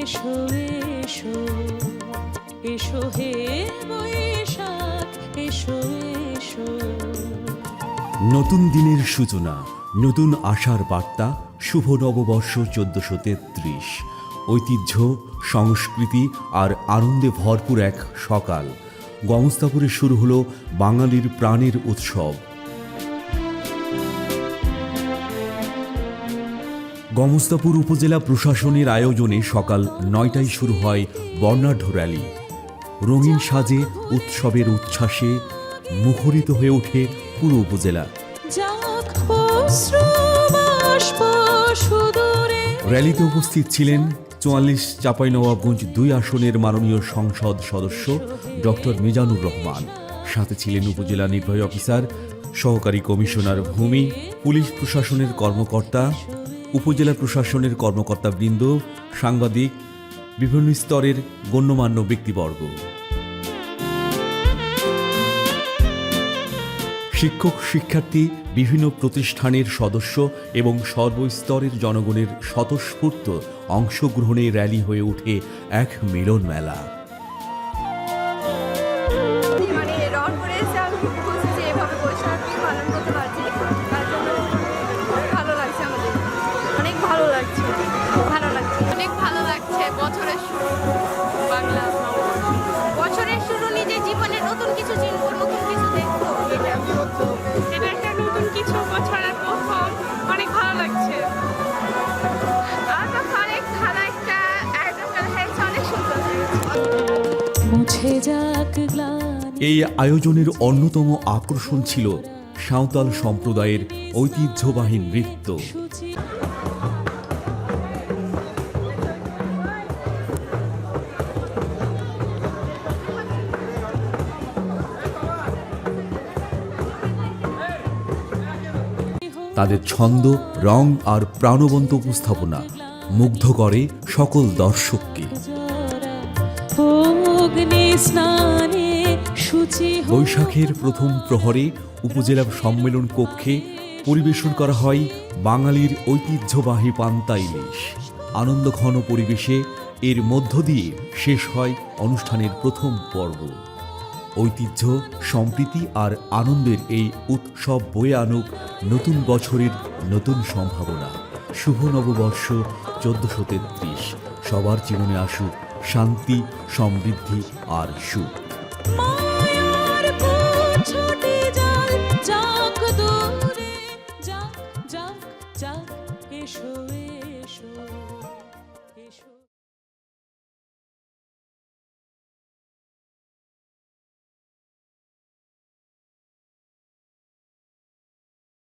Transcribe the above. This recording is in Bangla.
এসো এসো এসো হে বৈশাখ এসো এসো। নতুন দিনের সূচনা, নতুন আশার বার্তা, শুভ নববর্ষ 1433। ঐতিহ্য, সংস্কৃতি আর আনন্দে ভরপুর এক সকাল। গমস্তাপুরে শুরু হলো বাঙালির প্রাণের উৎসব। গমস্তাপুর উপজেলা প্রশাসনের আয়োজনে সকাল ৯টায় শুরু হয় বর্ণাঢ্য র্যালি। রঙিন সাজে, উৎসবের উচ্ছ্বাসে মুখরিত হয়ে ওঠে পুরো উপজেলা। র্যালিতে উপস্থিত ছিলেন ৪৪ চাঁপাইনবাবগঞ্জ ২ আসনের মাননীয় সংসদ সদস্য ডক্টর মিজানুর রহমান। সাথে ছিলেন উপজেলা নির্বাহী অফিসার, সহকারী কমিশনার ভূমি, পুলিশ প্রশাসনের কর্মকর্তা, উপজেলা প্রশাসনের কর্মকর্তাবৃন্দ, সাংবাদিক, বিভিন্ন স্তরের গণ্যমান্য ব্যক্তিবর্গ, শিক্ষক, শিক্ষার্থী, বিভিন্ন প্রতিষ্ঠানের সদস্য এবং সর্বস্তরের জনগণের স্বতঃস্ফূর্ত অংশগ্রহণে র্যালি হয়ে ওঠে এক মিলন মেলা। বছরের শুরু, নিজের জীবনে নতুন কিছু চিনবো, নতুন কিছু দেখবো, এটা একটা নতুন কিছু বছরের প্রথম, অনেক ভালো লাগছে। আমার অনেক ভালো একটা অনেক সুন্দর মুছে যাক গ্লানি। এই আয়োজনের অন্যতম আকর্ষণ ছিল সাঁওতাল সম্প্রদায়ের ঐতিহ্যবাহী নৃত্য। তাদের ছন্দ, রং আর প্রাণবন্ত উপস্থাপনা মুগ্ধ করে সকল দর্শককে। বৈশাখের প্রথম প্রহরে উপজেলা সম্মেলন কক্ষে পরিবেশন করা হয় বাঙালির ঐতিহ্যবাহী পান্তা ইলিশ। আনন্দঘন পরিবেশে এর মধ্য দিয়ে শেষ হয় অনুষ্ঠানের প্রথম পর্ব। ঐতিহ্য, সম্প্রীতি আর আনন্দের এই উৎসব বয়ে আনুক নতুন বছরের নতুন সম্ভাবনা। শুভ নববর্ষ 1433। সবার জীবনে আসুক শান্তি, সমৃদ্ধি আর সুখ। এসো এসো।